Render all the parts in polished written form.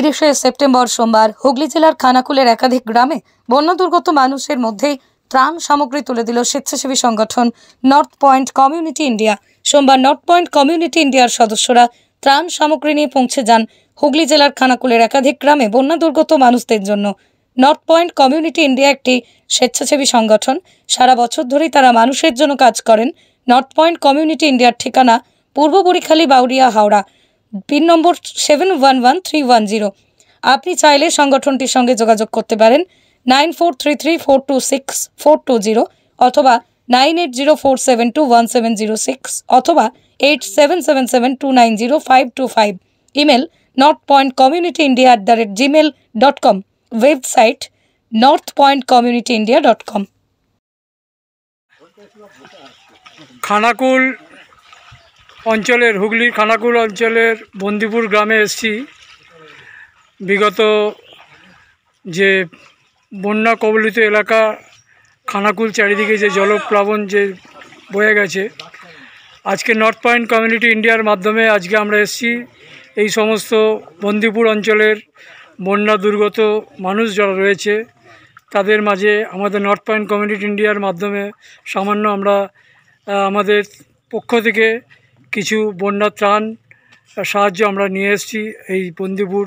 30শে September সোমবার হুগলি জেলার খানাকুলের একাধিক গ্রামে বন্যা দুর্গত মানুষের মধ্যেই ত্রাণ সামগ্রী তুলে দিল স্বেচ্ছাসেবী সংগঠন নর্থ পয়েন্ট কমিউনিটি ইন্ডিয়া। সোমবার নর্থ পয়েন্ট কমিউনিটি ইন্ডিয়ার সদস্যরা ত্রাণ সামগ্রী নিয়ে পৌঁছে যান হুগলি জেলার খানাকুলের একাধিক গ্রামে বন্যা দুর্গত মানুষদের জন্য। নর্থ পয়েন্ট কমিউনিটি ইন্ডিয়া একটি স্বেচ্ছাসেবী সংগঠন। সারা বছর ধরেই তারা মানুষের জন্য কাজ করেন। নর্থ পয়েন্ট কমিউনিটি ইন্ডিয়ার ঠিকানা পূর্ব বুড়িখালী, বাউরিয়া, হাওড়া, পিন নম্বর 711310। আপনি চাইলে সংগঠনটির সঙ্গে যোগাযোগ করতে পারেন 9433426420 অথবা 9804721706 অথবা 8777290525। Email northpointcommunityindia@gmail.com। Website northpointcommunityindia.com। Khanakul অঞ্চলের হুগলির খানাকুল অঞ্চলের বন্দিপুর গ্রামে এসেছি। বিগত যে বন্যা কবলিত এলাকা খানাকুল চারিদিকে যে জলপ্লাবন যে বয়ে গেছে, আজকে নর্থ পয়েন্ট কমিউনিটি ইন্ডিয়ার মাধ্যমে আজকে আমরা এসেছি এই সমস্ত বন্দিপুর অঞ্চলের বন্যা দুর্গত মানুষ যারা রয়েছে তাদের মাঝে আমাদের নর্থ পয়েন্ট কমিউনিটি ইন্ডিয়ার মাধ্যমে সামান্য আমরা আমাদের পক্ষ থেকে কিছু বন্যা ত্রাণ সাহায্য আমরা নিয়ে এসেছি এই বন্দিপুর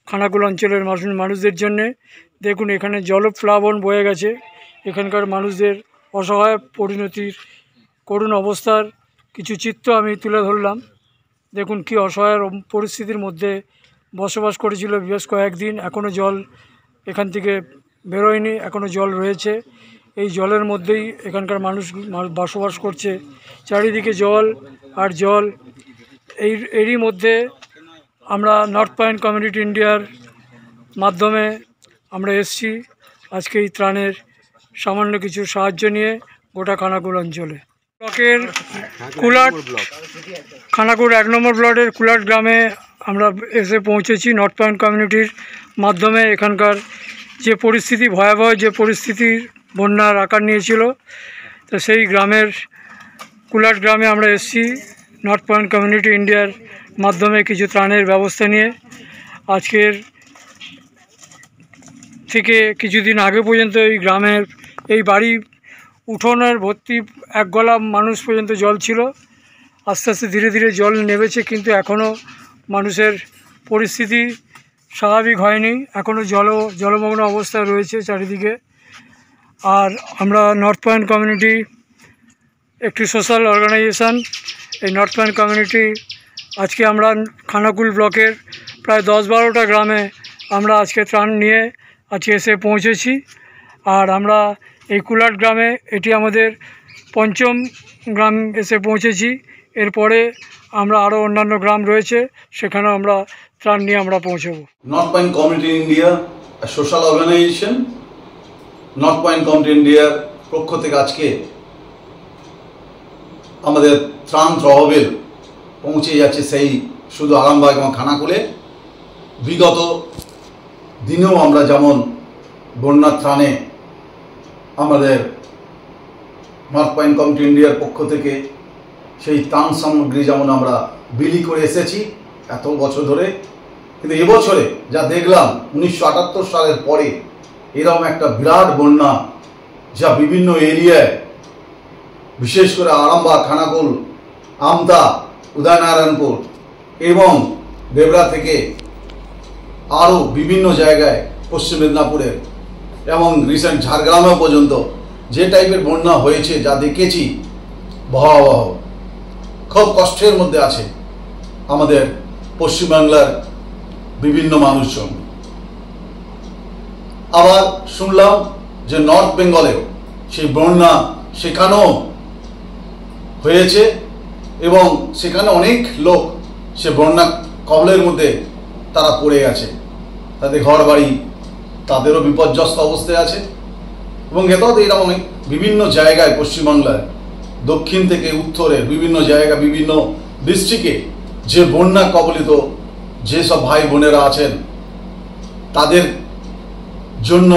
খানাকুল অঞ্চলের মানুষদের জন্যে। দেখুন এখানে জলপ্লাবন বয়ে গেছে, এখানকার মানুষদের অসহায় পরিণতির করুণ অবস্থার কিছু চিত্র আমি তুলে ধরলাম। দেখুন কি অসহায় পরিস্থিতির মধ্যে বসবাস করেছিল বেশ কয়েকদিন। এখনও জল এখান থেকে বেরোয়নি, এখনও জল রয়েছে। এই জলের মধ্যেই এখানকার মানুষ বসবাস করছে, চারিদিকে জল আর জল। এরই মধ্যে আমরা নর্থ পয়েন্ট কমিউনিটি ইন্ডিয়ার মাধ্যমে আমরা এসেছি আজকে এই ত্রাণের সামান্য কিছু সাহায্য নিয়ে গোটা খানাকুল অঞ্চলে। ব্লকের কুলাট, খানাকুল 1 নম্বর ব্লকের কুলাট গ্রামে আমরা এসে পৌঁছেছি নর্থ পয়েন্ট কমিউনিটির মাধ্যমে। এখানকার যে পরিস্থিতি, ভয়াবহ যে পরিস্থিতির বন্যার আকার নিয়েছিল, তো সেই গ্রামের কুলাট গ্রামে আমরা এসেছি নর্থ পয়েন্ট কমিউনিটি ইন্ডিয়ার মাধ্যমে কিছু ত্রাণের ব্যবস্থা নিয়ে। আজকের থেকে কিছুদিন আগে পর্যন্ত এই গ্রামের এই বাড়ি উঠোনের ভর্তি এক গলা মানুষ পর্যন্ত জল ছিল। আস্তে আস্তে ধীরে ধীরে জল নেমেছে, কিন্তু এখনও মানুষের পরিস্থিতি স্বাভাবিক হয়নি, এখনও জলমগ্ন অবস্থায় রয়েছে চারিদিকে। আর আমরা নর্থ পয়েন্ট কমিউনিটি একটি সোশ্যাল অর্গানাইজেশান। এই নর্থ পয়েন্ট কমিউনিটি আজকে আমরা খানাকুল ব্লকের প্রায় 10-12টা গ্রামে আমরা আজকে ত্রাণ নিয়ে আজকে এসে পৌঁছেছি। আর আমরা এই কুলাট গ্রামে এটি আমাদের ৫ম গ্রাম এসে পৌঁছেছি। এরপরে আমরা আরও অন্যান্য গ্রাম রয়েছে, সেখানেও আমরা ত্রাণ নিয়ে আমরা পৌঁছব। North point community India social organization, north point community ইন্ডিয়ার পক্ষ থেকে আজকে আমাদের ত্রাণ তহবিল পৌঁছে যাচ্ছে সেই শুধু আরামবাগ এবং খানাকুলে। বিগত দিনেও আমরা যেমন বন্যা ত্রাণে আমাদের নর্থ পয়েন্ট কমিউনিটি ইন্ডিয়ার পক্ষ থেকে সেই ত্রাণ সামগ্রী যেমন আমরা বিলি করে এসেছি এত বছর ধরে, কিন্তু এবছরে যা দেখলাম 1978 সালের পরে এরকম একটা বিরাট বন্যা যা বিভিন্ন এরিয়ায়, বিশেষ করে আরামবাগ, খানাকুল, আমতা, উদয়নারায়ণপুর এবং দেবরা থেকে আরও বিভিন্ন জায়গায় পশ্চিম মেদিনীপুরের এবং রিসেন্ট ঝাড়গ্রামেও পর্যন্ত যে টাইপের বন্যা হয়েছে, যা দেখেছি ভয়াবহ। খুব কষ্টের মধ্যে আছে আমাদের পশ্চিমবাংলার বিভিন্ন মানুষজন। আবার শুনলাম যে নর্থ বেঙ্গলেও সেই বন্যা সেখানেও হয়েছে এবং সেখানে অনেক লোক সে বন্যা কবলের মধ্যে তারা পড়ে গেছে, তাদের ঘর বাড়ি তাদেরও বিপর্যস্ত অবস্থায় আছে। এবং এটাও এরকম বিভিন্ন জায়গায় পশ্চিমবাংলার দক্ষিণ থেকে উত্তরের বিভিন্ন জায়গা, বিভিন্ন ডিস্ট্রিক্টে যে বন্যা কবলিত যেসব ভাই বোনেরা আছেন তাদের জন্য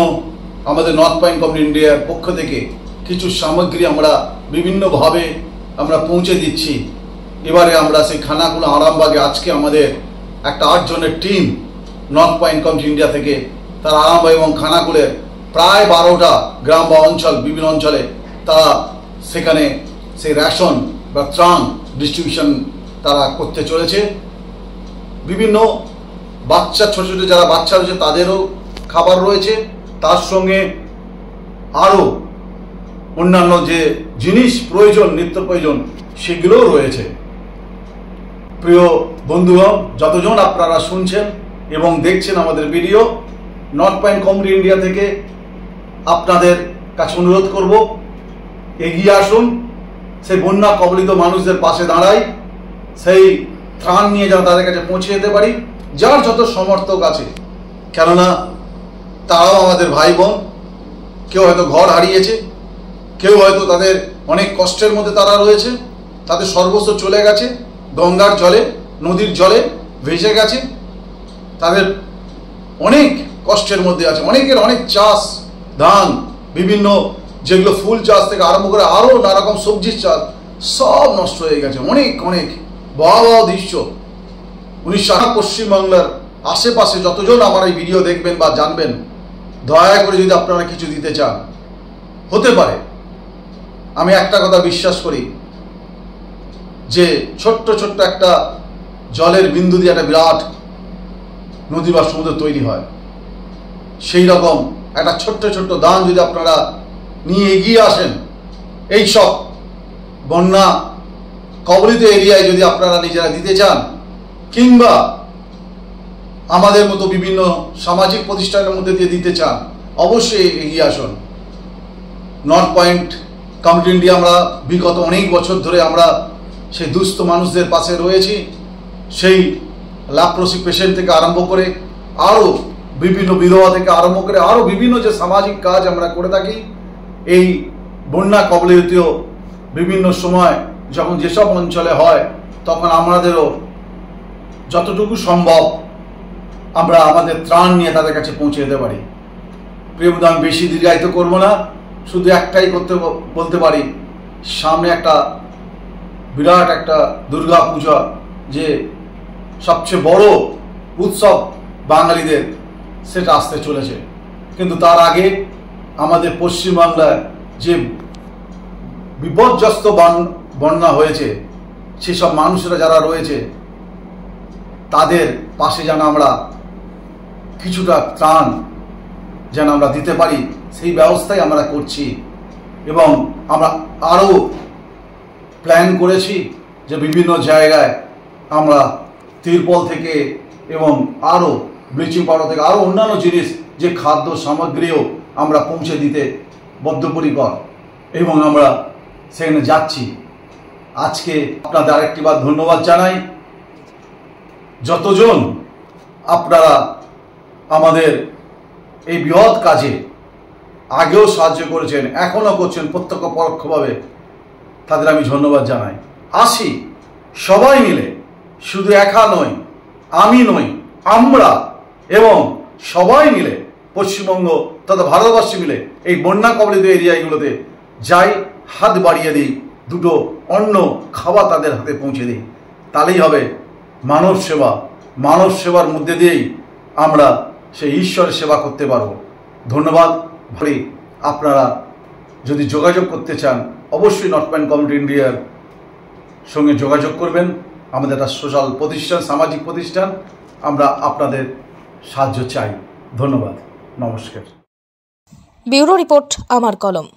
আমাদের নর্থ পয়েন্ট কমিউনিটি ইন্ডিয়ার পক্ষ থেকে কিছু সামগ্রী আমরা বিভিন্নভাবে আমরা পৌঁছে দিচ্ছি। এবারে আমরা সেই খানাকুল আরামবাগে আজকে আমাদের একটা 8 জনের team north point community India থেকে তারা আরামবাগ এবং খানাকুলের প্রায় 12টা গ্রাম বা অঞ্চল, বিভিন্ন অঞ্চলে তারা সেখানে সেই রেশন বা ত্রাণ ডিস্ট্রিবিউশন তারা করতে চলেছে। বিভিন্ন বাচ্চা, ছোট ছোট যারা বাচ্চা রয়েছে তাদেরও খাবার রয়েছে, তার সঙ্গে আরও অন্যান্য যে জিনিস প্রয়োজন, নিত্য প্রয়োজন, সেগুলোও রয়েছে। প্রিয় বন্ধুগণ, যতজন আপনারা শুনছেন এবং দেখছেন আমাদের video, north point community India থেকে আপনাদের কাছে অনুরোধ করব, এগিয়ে আসুন, সেই বন্যা কবলিত মানুষদের পাশে দাঁড়াই, সেই ত্রাণ নিয়ে যেন তাদের কাছে পৌঁছে যেতে পারি, যার যত সমর্থক আছে। কেননা তারাও আমাদের ভাই বোন, কেউ হয়তো ঘর হারিয়েছে, কেউ হয়তো তাদের অনেক কষ্টের মধ্যে তারা রয়েছে, তাদের সর্বস্ব চলে গেছে, গঙ্গার জলে, নদীর জলে ভেসে গেছে, তাদের অনেক কষ্টের মধ্যে আছে। অনেকের অনেক চাষ, ধান, বিভিন্ন যেগুলো ফুল চাষ থেকে আরম্ভ করে আরও নানারকম সবজির চাষ, সব নষ্ট হয়ে গেছে। অনেক অনেক ভয়াবহ দৃশ্য। 19 পশ্চিমবাংলার আশেপাশে যতজন আমার এই ভিডিও দেখবেন বা জানবেন, দয়া করে যদি আপনারা কিছু দিতে চান, হতে পারে। আমি একটা কথা বিশ্বাস করি যে ছোট্ট ছোট্ট একটা জলের বিন্দু দিয়ে একটা বিরাট নদী বা সমুদ্র তৈরি হয়। সেই রকম একটা ছোট্ট ছোট্ট দান যদি আপনারা নিয়ে এগিয়ে আসেন, এই সব বন্যা কবলিত এরিয়ায় যদি আপনারা নিজেরা দিতে চান, কিংবা আমাদের মতো বিভিন্ন সামাজিক প্রতিষ্ঠানের মধ্যে দিয়ে দিতে চান, অবশ্যই এগিয়ে আসুন। নর্থ পয়েন্ট কমিউনিটি ইন্ডিয়া আমরা বিগত অনেক বছর ধরে আমরা সেই দুস্থ মানুষদের পাশে রয়েছি। সেই ল্যাপ্রোসি পেশেন্ট থেকে আরম্ভ করে আরও বিভিন্ন বিধবা থেকে আরম্ভ করে আরও বিভিন্ন যে সামাজিক কাজ আমরা করে থাকি। এই বন্যা কবলিত বিভিন্ন সময় যখন যেসব অঞ্চলে হয়, তখন আমাদেরও যতটুকু সম্ভব আমরা আমাদের ত্রাণ নিয়ে তাদের কাছে পৌঁছে যেতে পারি। প্রিয় বন্ধু, আমি বেশি দীর্ঘায়িত করবো না, শুধু একটাই বলতে পারি, সামনে একটা বিরাট একটা দুর্গা পূজা, যে সবচেয়ে বড় উৎসব বাঙালিদের, সেটা আসতে চলেছে। কিন্তু তার আগে আমাদের পশ্চিমবাংলায় যে বিপর্যস্ত বন্যা হয়েছে, সেসব মানুষরা যারা রয়েছে, তাদের পাশে যেন আমরা কিছুটা ত্রাণ যেন আমরা দিতে পারি, সেই ব্যবস্থাই আমরা করছি। এবং আমরা আরও প্ল্যান করেছি যে বিভিন্ন জায়গায় আমরা তিরপল থেকে এবং আরও ব্লিচিং পাউডার থেকে আরও অন্যান্য জিনিস, যে খাদ্য সামগ্রীও আমরা পৌঁছে দিতে বদ্ধপরিকর, এবং আমরা সেখানে যাচ্ছি। আজকে আপনাদের আরেকটি বার ধন্যবাদ জানাই। যতজন আপনারা আমাদের এই বৃহৎ কাজে আগেও সাহায্য করেছেন, এখনও করছেন প্রত্যক্ষ পরোক্ষভাবে, তাদের আমি ধন্যবাদ জানাই। আসি সবাই মিলে, শুধু একা নই, আমি নই, আমরা এবং সবাই মিলে পশ্চিমবঙ্গ তথা ভারতবর্ষ মিলে এই বন্যা কবলিত এরিয়াগুলোতে যাই, হাত বাড়িয়ে দিই, দুটো অন্ন খাবার তাদের হাতে পৌঁছে দিই। তাহলেই হবে মানব সেবা। মানব সেবার মধ্যে দিয়েই আমরা সেই ঈশ্বরের সেবা করতে পারব। ধন্যবাদ। ভাই, আপনারা যদি যোগাযোগ করতে চান, অবশ্যই নর্থ পয়েন্ট কমিউনিটি ইন্ডিয়ার সঙ্গে যোগাযোগ করবেন। আমাদের একটা সোশ্যাল প্রতিষ্ঠান, সামাজিক প্রতিষ্ঠান, আমরা আপনাদের সাহায্য চাই। ধন্যবাদ, নমস্কার। ব্যুরো রিপোর্ট, আমার কলম।